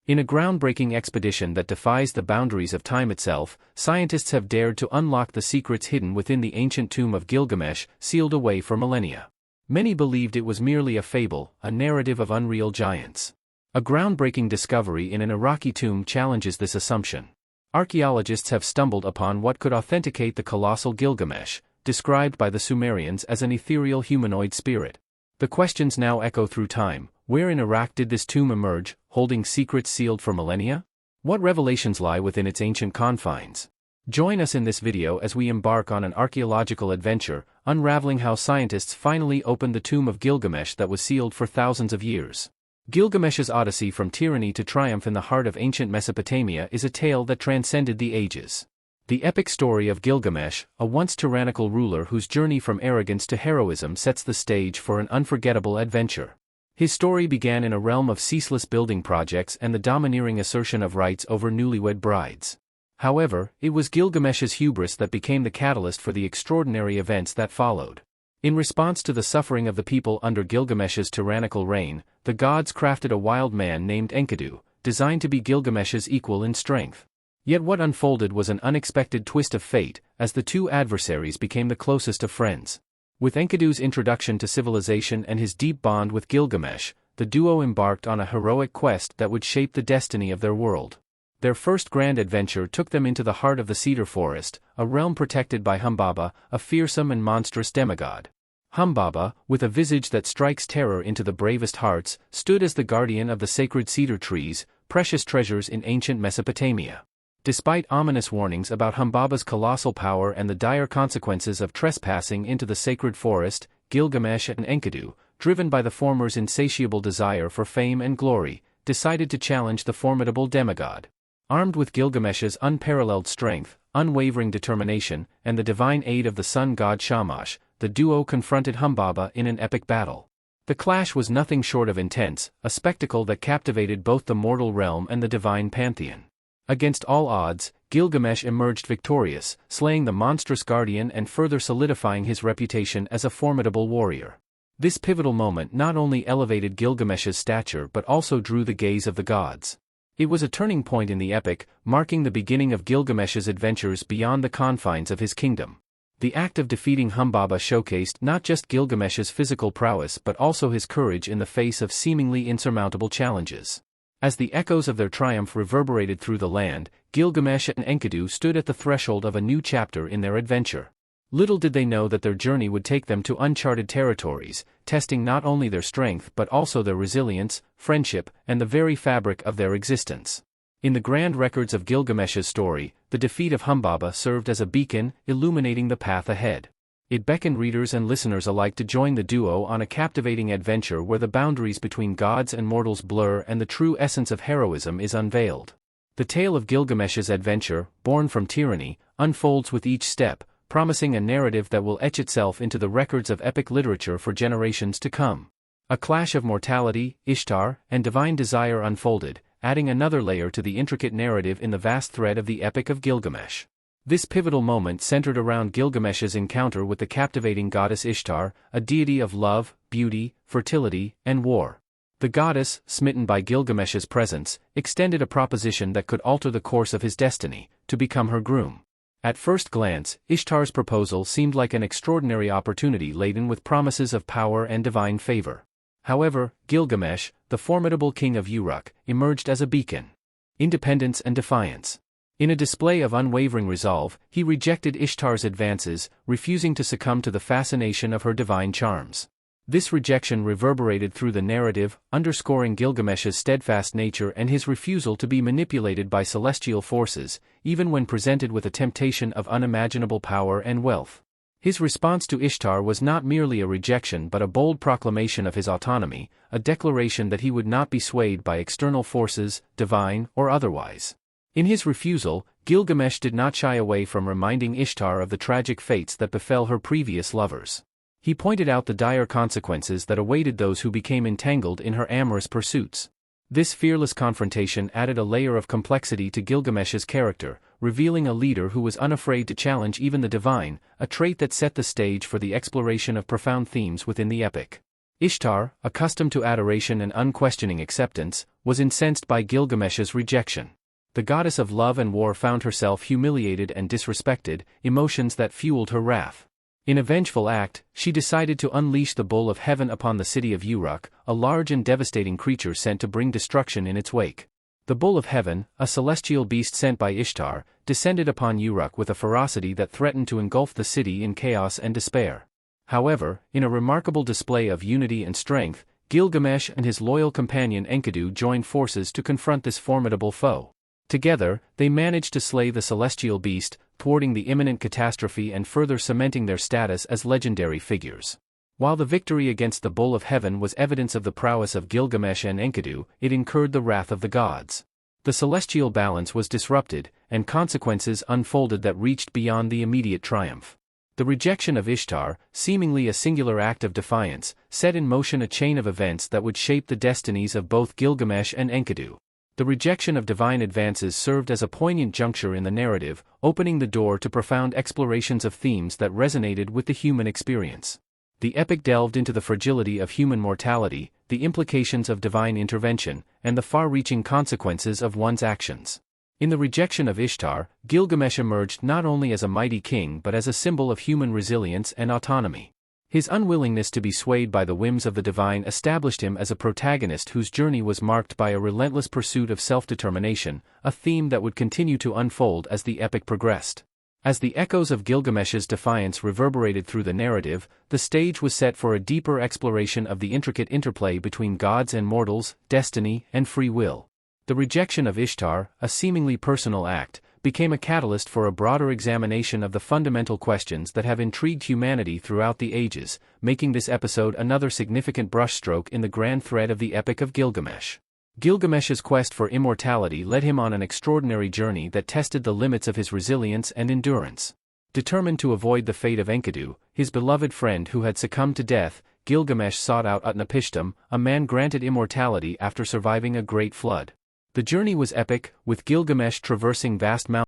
In a groundbreaking expedition that defies the boundaries of time itself, scientists have dared to unlock the secrets hidden within the ancient tomb of Gilgamesh, sealed away for millennia. Many believed it was merely a fable, a narrative of unreal giants. A groundbreaking discovery in an Iraqi tomb challenges this assumption. Archaeologists have stumbled upon what could authenticate the colossal Gilgamesh, described by the Sumerians as an ethereal humanoid spirit. The questions now echo through time: where in Iraq did this tomb emerge, holding secrets sealed for millennia? What revelations lie within its ancient confines? Join us in this video as we embark on an archaeological adventure, unraveling how scientists finally opened the tomb of Gilgamesh that was sealed for thousands of years. Gilgamesh's odyssey from tyranny to triumph in the heart of ancient Mesopotamia is a tale that transcended the ages. The epic story of Gilgamesh, a once tyrannical ruler whose journey from arrogance to heroism sets the stage for an unforgettable adventure. His story began in a realm of ceaseless building projects and the domineering assertion of rights over newlywed brides. However, it was Gilgamesh's hubris that became the catalyst for the extraordinary events that followed. In response to the suffering of the people under Gilgamesh's tyrannical reign, the gods crafted a wild man named Enkidu, designed to be Gilgamesh's equal in strength. Yet what unfolded was an unexpected twist of fate, as the two adversaries became the closest of friends. With Enkidu's introduction to civilization and his deep bond with Gilgamesh, the duo embarked on a heroic quest that would shape the destiny of their world. Their first grand adventure took them into the heart of the cedar forest, a realm protected by Humbaba, a fearsome and monstrous demigod. Humbaba, with a visage that strikes terror into the bravest hearts, stood as the guardian of the sacred cedar trees, precious treasures in ancient Mesopotamia. Despite ominous warnings about Humbaba's colossal power and the dire consequences of trespassing into the sacred forest, Gilgamesh and Enkidu, driven by the former's insatiable desire for fame and glory, decided to challenge the formidable demigod. Armed with Gilgamesh's unparalleled strength, unwavering determination, and the divine aid of the sun god Shamash, the duo confronted Humbaba in an epic battle. The clash was nothing short of intense, a spectacle that captivated both the mortal realm and the divine pantheon. Against all odds, Gilgamesh emerged victorious, slaying the monstrous guardian and further solidifying his reputation as a formidable warrior. This pivotal moment not only elevated Gilgamesh's stature but also drew the gaze of the gods. It was a turning point in the epic, marking the beginning of Gilgamesh's adventures beyond the confines of his kingdom. The act of defeating Humbaba showcased not just Gilgamesh's physical prowess but also his courage in the face of seemingly insurmountable challenges. As the echoes of their triumph reverberated through the land, Gilgamesh and Enkidu stood at the threshold of a new chapter in their adventure. Little did they know that their journey would take them to uncharted territories, testing not only their strength but also their resilience, friendship, and the very fabric of their existence. In the grand records of Gilgamesh's story, the defeat of Humbaba served as a beacon, illuminating the path ahead. It beckoned readers and listeners alike to join the duo on a captivating adventure where the boundaries between gods and mortals blur and the true essence of heroism is unveiled. The tale of Gilgamesh's adventure, born from tyranny, unfolds with each step, promising a narrative that will etch itself into the records of epic literature for generations to come. A clash of mortality, Ishtar, and divine desire unfolded, adding another layer to the intricate narrative in the vast thread of the Epic of Gilgamesh. This pivotal moment centered around Gilgamesh's encounter with the captivating goddess Ishtar, a deity of love, beauty, fertility, and war. The goddess, smitten by Gilgamesh's presence, extended a proposition that could alter the course of his destiny: to become her groom. At first glance, Ishtar's proposal seemed like an extraordinary opportunity laden with promises of power and divine favor. However, Gilgamesh, the formidable king of Uruk, emerged as a beacon. Independence and defiance. In a display of unwavering resolve, he rejected Ishtar's advances, refusing to succumb to the fascination of her divine charms. This rejection reverberated through the narrative, underscoring Gilgamesh's steadfast nature and his refusal to be manipulated by celestial forces, even when presented with a temptation of unimaginable power and wealth. His response to Ishtar was not merely a rejection but a bold proclamation of his autonomy, a declaration that he would not be swayed by external forces, divine or otherwise. In his refusal, Gilgamesh did not shy away from reminding Ishtar of the tragic fates that befell her previous lovers. He pointed out the dire consequences that awaited those who became entangled in her amorous pursuits. This fearless confrontation added a layer of complexity to Gilgamesh's character, revealing a leader who was unafraid to challenge even the divine, a trait that set the stage for the exploration of profound themes within the epic. Ishtar, accustomed to adoration and unquestioning acceptance, was incensed by Gilgamesh's rejection. The goddess of love and war found herself humiliated and disrespected, emotions that fueled her wrath. In a vengeful act, she decided to unleash the bull of heaven upon the city of Uruk, a large and devastating creature sent to bring destruction in its wake. The bull of heaven, a celestial beast sent by Ishtar, descended upon Uruk with a ferocity that threatened to engulf the city in chaos and despair. However, in a remarkable display of unity and strength, Gilgamesh and his loyal companion Enkidu joined forces to confront this formidable foe. Together, they managed to slay the celestial beast, thwarting the imminent catastrophe and further cementing their status as legendary figures. While the victory against the Bull of Heaven was evidence of the prowess of Gilgamesh and Enkidu, it incurred the wrath of the gods. The celestial balance was disrupted, and consequences unfolded that reached beyond the immediate triumph. The rejection of Ishtar, seemingly a singular act of defiance, set in motion a chain of events that would shape the destinies of both Gilgamesh and Enkidu. The rejection of divine advances served as a poignant juncture in the narrative, opening the door to profound explorations of themes that resonated with the human experience. The epic delved into the fragility of human mortality, the implications of divine intervention, and the far-reaching consequences of one's actions. In the rejection of Ishtar, Gilgamesh emerged not only as a mighty king but as a symbol of human resilience and autonomy. His unwillingness to be swayed by the whims of the divine established him as a protagonist whose journey was marked by a relentless pursuit of self-determination, a theme that would continue to unfold as the epic progressed. As the echoes of Gilgamesh's defiance reverberated through the narrative, the stage was set for a deeper exploration of the intricate interplay between gods and mortals, destiny, and free will. The rejection of Ishtar, a seemingly personal act, became a catalyst for a broader examination of the fundamental questions that have intrigued humanity throughout the ages, making this episode another significant brushstroke in the grand thread of the Epic of Gilgamesh. Gilgamesh's quest for immortality led him on an extraordinary journey that tested the limits of his resilience and endurance. Determined to avoid the fate of Enkidu, his beloved friend who had succumbed to death, Gilgamesh sought out Utnapishtim, a man granted immortality after surviving a great flood. The journey was epic, with Gilgamesh traversing vast mountains